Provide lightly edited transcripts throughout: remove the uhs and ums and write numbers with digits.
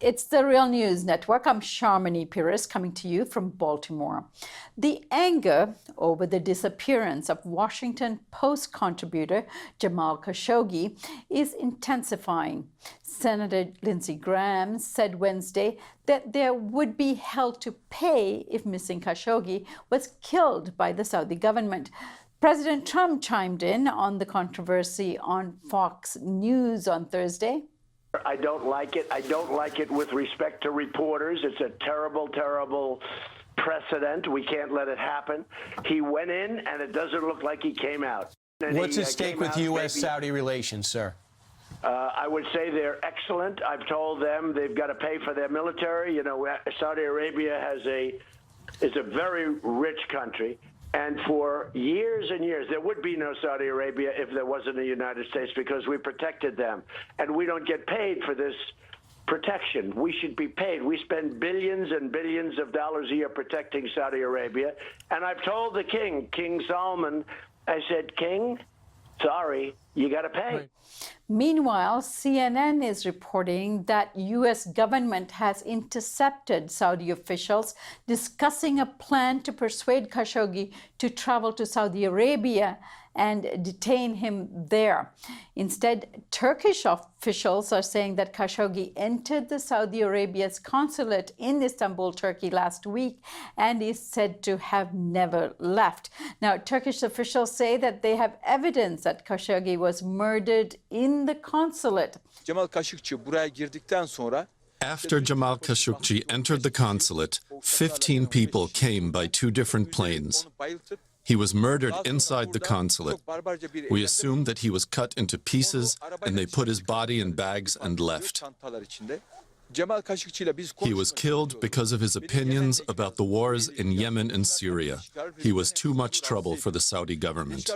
It's the Real News Network. I'm Sharmini Pires coming to you from Baltimore. The anger over the disappearance of Washington Post contributor Jamal Khashoggi is intensifying. Senator Lindsey Graham said Wednesday that there would be hell to pay if missing Khashoggi was killed by the Saudi government. President Trump chimed in on the controversy on Fox News on Thursday. I don't like it. I don't like it with respect to reporters. It's a terrible, terrible precedent. We can't let it happen. He went in, and it doesn't look like he came out. And what's at stake with U.S.-Saudi relations, sir? I would say they're excellent. I've told them they've got to pay for their military. You know, Saudi Arabia is a very rich country. And for years and years, there would be no Saudi Arabia if there wasn't a United States, because we protected them. And we don't get paid for this protection. We should be paid. We spend billions and billions of dollars a year protecting Saudi Arabia. And I've told the king, King Salman, I said, King, sorry, you got to pay. Right. Meanwhile, CNN is reporting that U.S. government has intercepted Saudi officials discussing a plan to persuade Khashoggi to travel to Saudi Arabia and detain him there. Instead, Turkish officials are saying that Khashoggi entered the Saudi Arabia's consulate in Istanbul, Turkey last week and is said to have never left. Now, Turkish officials say that they have evidence that Khashoggi was murdered in the consulate. Jamal Khashoggi buraya girdikten sonra After Jamal Khashoggi entered the consulate, 15 people came by 2 different planes. He was murdered inside the consulate. We assumed that he was cut into pieces, and they put his body in bags and left. He was killed because of his opinions about the wars in Yemen and Syria. He was too much trouble for the Saudi government.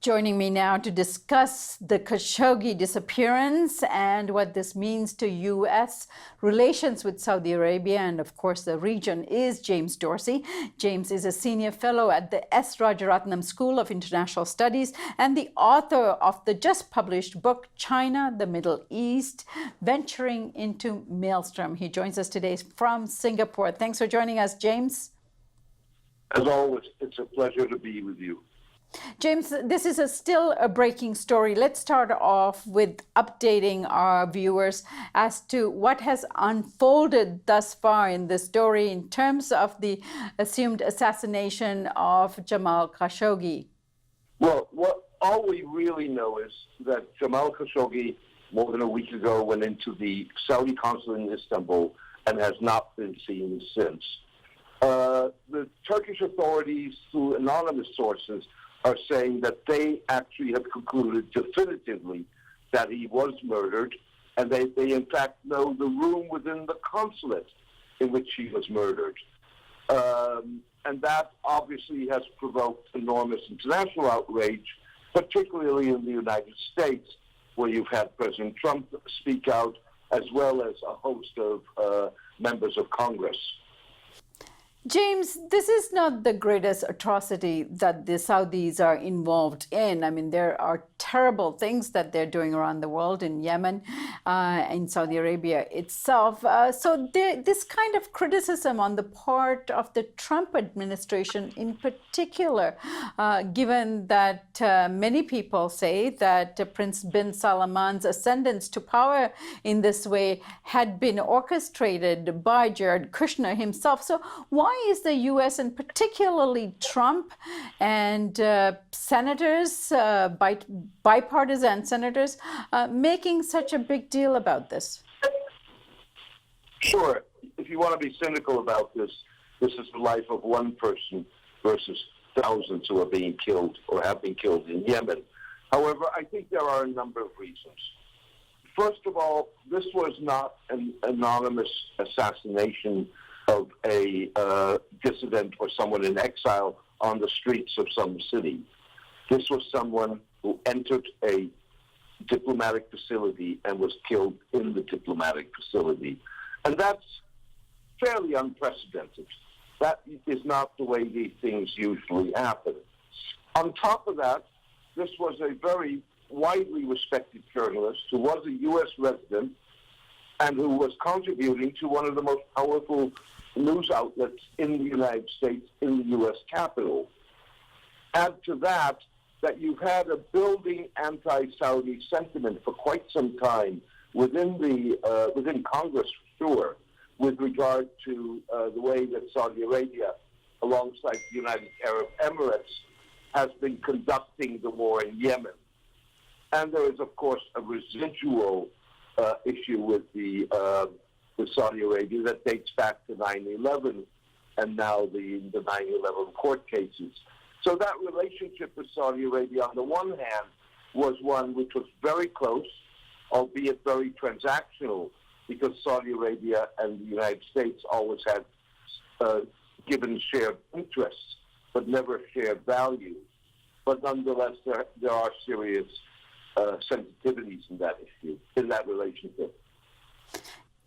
Joining me now to discuss the Khashoggi disappearance and what this means to U.S. relations with Saudi Arabia and, of course, the region is James Dorsey. James is a senior fellow at the S. Rajaratnam School of International Studies and the author of the just published book, China, the Middle East, Venturing into Maelstrom. He joins us today from Singapore. Thanks for joining us, James. As always, it's a pleasure to be with you. James, this is still a breaking story. Let's start off with updating our viewers as to what has unfolded thus far in the story in terms of the assumed assassination of Jamal Khashoggi. Well, all we really know is that Jamal Khashoggi more than a week ago went into the Saudi consulate in Istanbul and has not been seen since. The Turkish authorities, through anonymous sources, are saying that they actually have concluded definitively that he was murdered, and they in fact know the room within the consulate in which he was murdered. And that obviously has provoked enormous international outrage, particularly in the United States, where you've had President Trump speak out, as well as a host of members of Congress. James, this is not the greatest atrocity that the Saudis are involved in. I mean, there are terrible things that they're doing around the world, in Yemen, in Saudi Arabia itself. So this kind of criticism on the part of the Trump administration in particular, given that many people say that Prince bin Salman's ascendance to power in this way had been orchestrated by Jared Kushner himself. So why is the U.S. and particularly Trump and senators, bipartisan senators, making such a big deal about this? Sure. If you want to be cynical about this, this is the life of one person versus thousands who are being killed or have been killed in Yemen. However, I think there are a number of reasons. First of all, this was not an anonymous assassination of a dissident or someone in exile on the streets of some city. This was someone who entered a diplomatic facility and was killed in the diplomatic facility. And that's fairly unprecedented. That is not the way these things usually happen. On top of that, this was a very widely respected journalist who was a U.S. resident and who was contributing to one of the most powerful news outlets in the United States, in the U.S. Capitol. Add to that you've had a building anti-Saudi sentiment for quite some time within Congress, for sure, with regard to the way that Saudi Arabia, alongside the United Arab Emirates, has been conducting the war in Yemen. And there is, of course, a residual issue with Saudi Arabia that dates back to 9/11 and now the 9/11 court cases. So that relationship with Saudi Arabia, on the one hand, was one which was very close, albeit very transactional, because Saudi Arabia and the United States always had given shared interests, but never shared values. But nonetheless, there are serious sensitivities in that issue, in that relationship.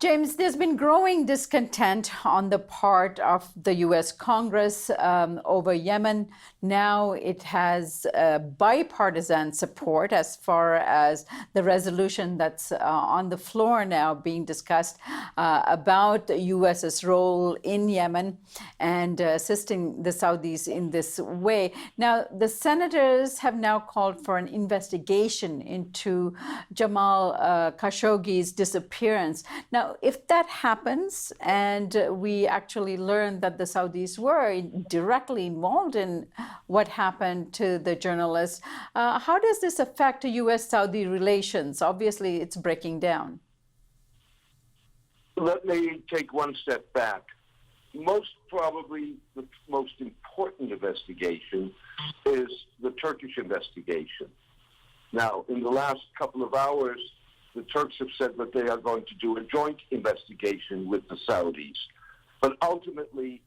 James, there's been growing discontent on the part of the U.S. Congress over Yemen. Now it has bipartisan support as far as the resolution that's on the floor now being discussed about the U.S.'s role in Yemen and assisting the Saudis in this way. Now, the senators have now called for an investigation into Jamal Khashoggi's disappearance. Now, if that happens and we actually learn that the Saudis were directly involved in what happened to the journalist, how does this affect U.S.-Saudi relations? Obviously, it's breaking down. Let me take one step back. Most probably the most important investigation is the Turkish investigation. Now, in the last couple of hours, the Turks have said that they are going to do a joint investigation with the Saudis. But ultimately,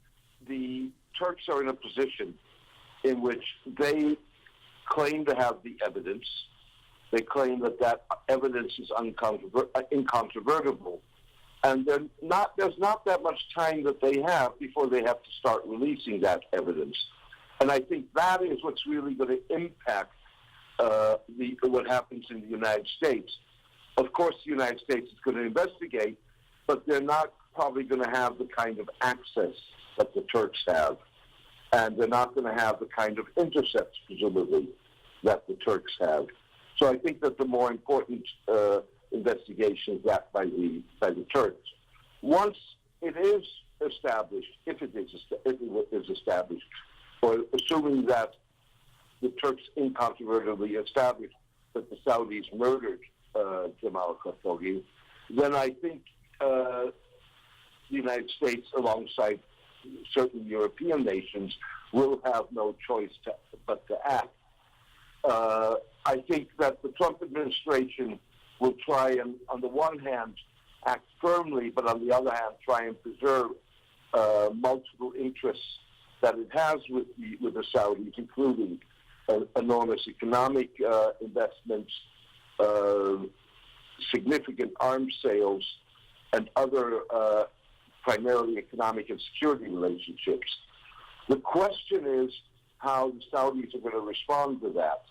the Turks are in a position in which they claim to have the evidence. They claim that that evidence is incontrovertible. And there's not that much time that they have before they have to start releasing that evidence. And I think that is what's really going to impact what happens in the United States. Of course, the United States is going to investigate, but they're not probably going to have the kind of access that the Turks have. And they're not going to have the kind of intercepts, presumably, that the Turks have. So I think that the more important investigation is that by the Turks. Once it is established, if it is established, or assuming that the Turks incontrovertibly established that the Saudis murdered Jamal Khashoggi, then I think the United States, alongside certain European nations, will have no choice but to act. I think that the Trump administration will try and, on the one hand, act firmly, but on the other hand, try and preserve multiple interests that it has with the Saudis, including enormous economic investments, significant arms sales, and other primarily economic and security relationships. The question is how the Saudis are going to respond to that.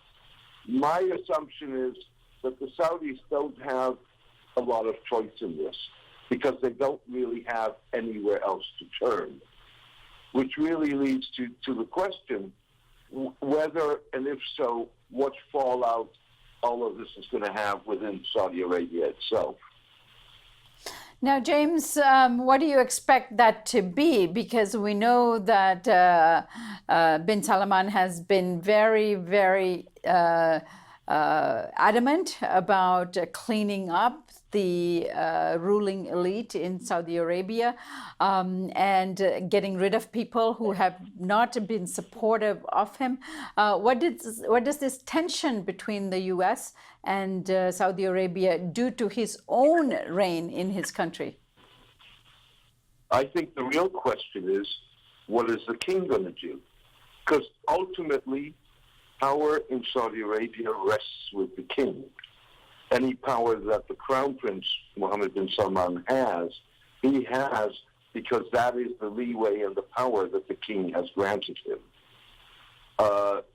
My assumption is that the Saudis don't have a lot of choice in this because they don't really have anywhere else to turn, which really leads to the question whether, and if so, what fallout all of this is going to have within Saudi Arabia itself. Now, James, what do you expect that to be? Because we know that bin Salman has been very, very adamant about cleaning up the ruling elite in Saudi Arabia and getting rid of people who have not been supportive of him. What does this tension between the U.S. and Saudi Arabia do to his own reign in his country? I think the real question is, what is the king going to do? Because ultimately, power in Saudi Arabia rests with the king. Any power that the Crown Prince, Mohammed bin Salman, has, he has because that is the leeway and the power that the king has granted him.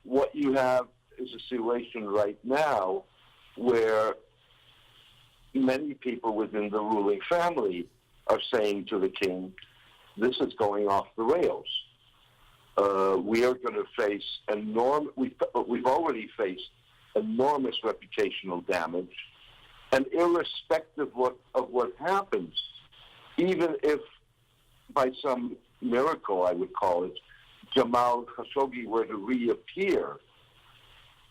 What you have is a situation right now where many people within the ruling family are saying to the king, this is going off the rails. We are going to face we've already faced enormous reputational damage, and irrespective of what happens, even if by some miracle, I would call it, Jamal Khashoggi were to reappear,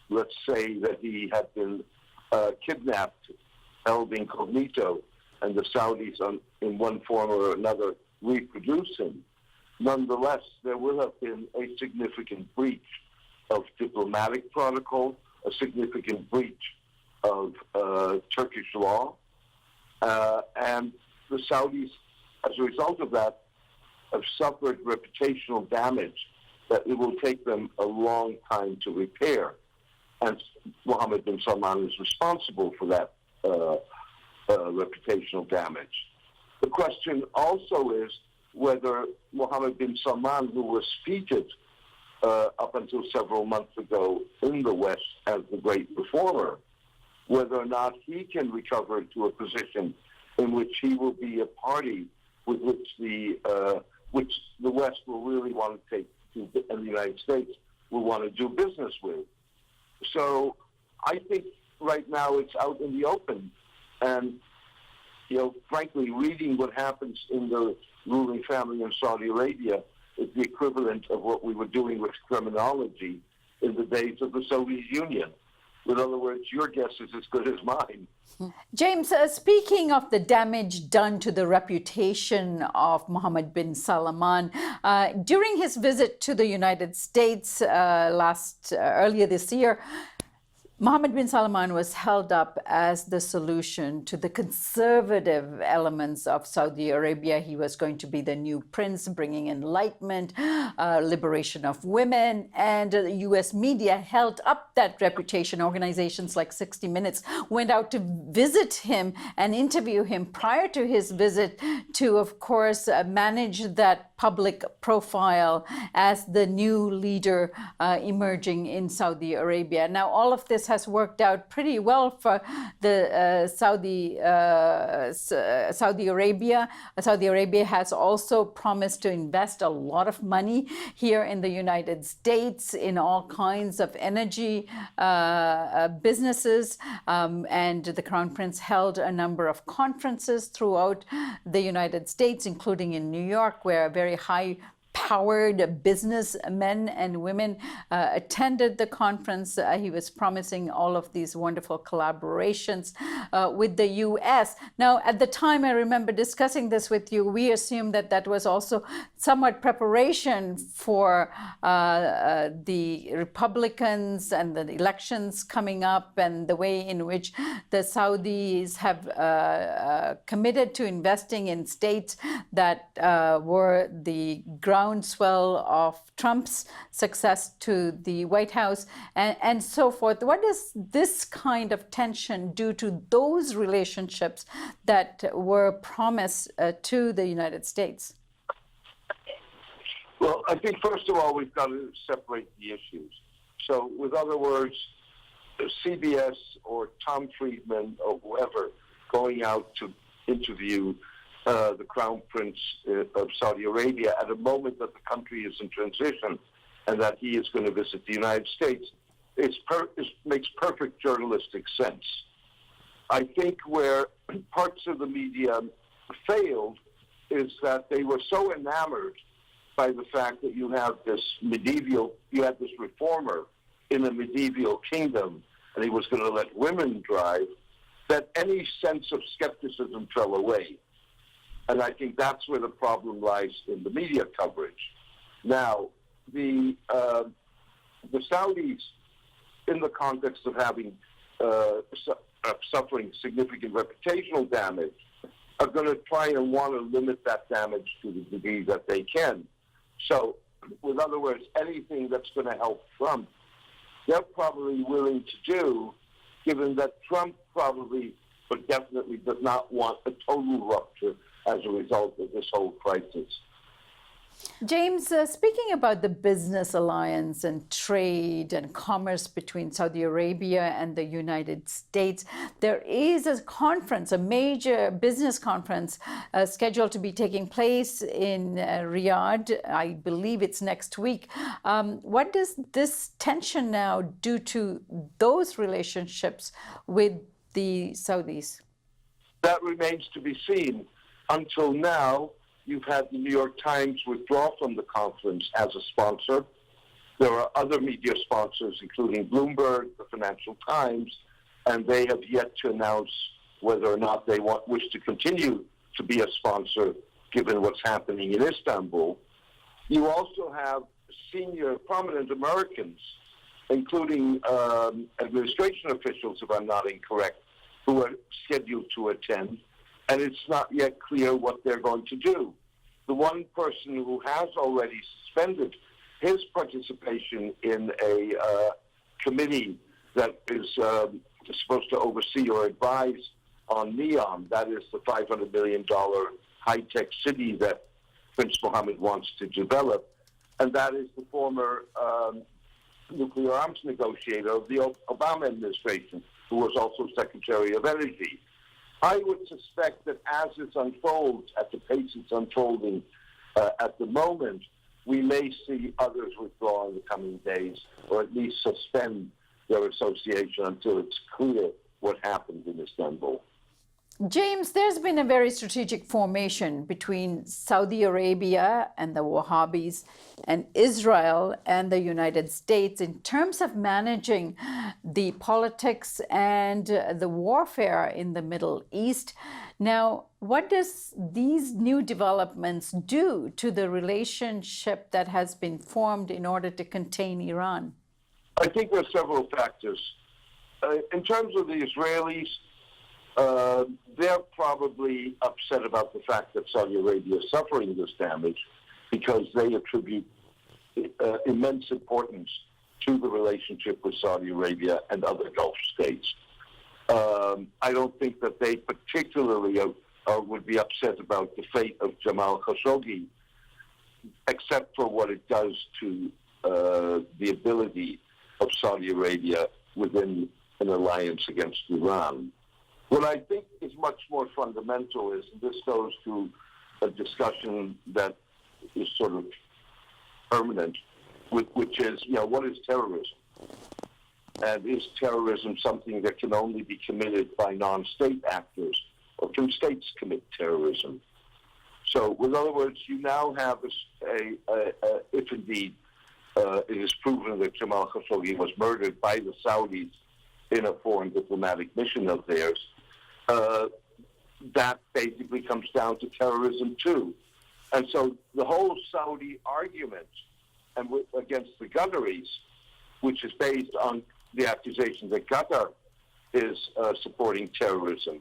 let's say that he had been kidnapped, held incognito, and the Saudis in one form or another reproduce him. Nonetheless, there will have been a significant breach of diplomatic protocol, a significant breach of Turkish law, and the Saudis, as a result of that, have suffered reputational damage that it will take them a long time to repair. And Mohammed bin Salman is responsible for that reputational damage. The question also is whether Mohammed bin Salman, who was featured up until several months ago in the West as the great reformer, whether or not he can recover to a position in which he will be a party with which the West will really want to take, and the United States will want to do business with. So I think right now it's out in the open, and frankly, reading what happens in the ruling family in Saudi Arabia is the equivalent of what we were doing with criminology in the days of the Soviet Union. In other words, your guess is as good as mine. James, speaking of the damage done to the reputation of Mohammed bin Salman, during his visit to the United States earlier this year, Mohammed bin Salman was held up as the solution to the conservative elements of Saudi Arabia. He was going to be the new prince, bringing enlightenment, liberation of women, and the U.S. media held up that reputation. Organizations like 60 Minutes went out to visit him and interview him prior to his visit to, of course, manage that public profile as the new leader emerging in Saudi Arabia. Now, all of this has worked out pretty well for the Saudi Arabia. Saudi Arabia has also promised to invest a lot of money here in the United States in all kinds of energy businesses, and the Crown Prince held a number of conferences throughout the United States, including in New York, where very high-powered businessmen and women attended the conference. He was promising all of these wonderful collaborations with the U.S. Now, at the time, I remember discussing this with you, we assumed that that was also somewhat preparation for the Republicans and the elections coming up, and the way in which the Saudis have committed to investing in states that were the groundswell of Trump's success to the White House and so forth. What does this kind of tension do to those relationships that were promised to the United States? Well, I think, first of all, we've got to separate the issues. So, with other words, CBS or Tom Friedman or whoever going out to interview the Crown Prince of Saudi Arabia at a moment that the country is in transition and that he is going to visit the United States makes perfect journalistic sense. I think where parts of the media failed is that they were so enamored by the fact that you had this reformer in a medieval kingdom, and he was going to let women drive, that any sense of skepticism fell away. And I think that's where the problem lies in the media coverage. Now, the Saudis, in the context of having suffering significant reputational damage, are going to try and want to limit that damage to the degree that they can. So, with other words, anything that's going to help Trump, they're probably willing to do, given that Trump probably, but definitely does not want a total rupture as a result of this whole crisis. James, speaking about the business alliance and trade and commerce between Saudi Arabia and the United States, there is a conference, a major business conference scheduled to be taking place in Riyadh. I believe it's next week. What does this tension now do to those relationships with the Saudis? That remains to be seen. Until now, you've had the New York Times withdraw from the conference as a sponsor. There are other media sponsors, including Bloomberg, the Financial Times, and they have yet to announce whether or not they wish to continue to be a sponsor, given what's happening in Istanbul. You also have senior prominent Americans, including administration officials, if I'm not incorrect, who are scheduled to attend. And it's not yet clear what they're going to do. The one person who has already suspended his participation in a committee that is supposed to oversee or advise on NEOM, that is the $500 million high-tech city that Prince Mohammed wants to develop, and that is the former nuclear arms negotiator of the Obama administration, who was also Secretary of Energy. I would suspect that as it unfolds, at the pace it's unfolding at the moment, we may see others withdraw in the coming days, or at least suspend their association until it's clear what happened in Istanbul. James, there's been a very strategic formation between Saudi Arabia and the Wahhabis and Israel and the United States in terms of managing the politics and the warfare in the Middle East. Now, what does these new developments do to the relationship that has been formed in order to contain Iran? I think there are several factors. In terms of the Israelis, they're probably upset about the fact that Saudi Arabia is suffering this damage because they attribute immense importance to the relationship with Saudi Arabia and other Gulf states. I don't think that they particularly would be upset about the fate of Jamal Khashoggi, except for what it does to the ability of Saudi Arabia within an alliance against Iran. What I think is much more fundamental is, and this goes to a discussion that is sort of permanent, which is, what is terrorism? And is terrorism something that can only be committed by non-state actors, or can states commit terrorism? So, in other words, you now have if indeed it is proven that Jamal Khashoggi was murdered by the Saudis in a foreign diplomatic mission of theirs, that basically comes down to terrorism too. And so the whole Saudi argument against the Qataris, which is based on the accusation that Qatar is supporting terrorism,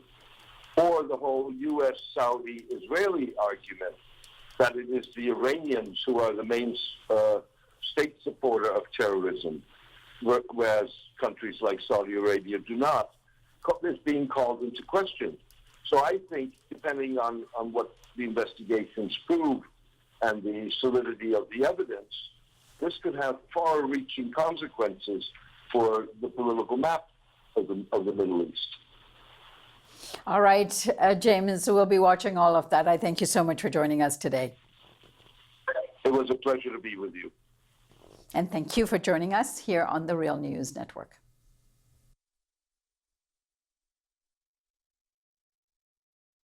or the whole U.S.-Saudi-Israeli argument that it is the Iranians who are the main state supporter of terrorism, whereas countries like Saudi Arabia do not, is being called into question. So I think, depending on what the investigations prove and the solidity of the evidence, this could have far-reaching consequences for the political map of the Middle East. All right, James, we'll be watching all of that. I thank you so much for joining us today. It was a pleasure to be with you. And thank you for joining us here on the Real News Network.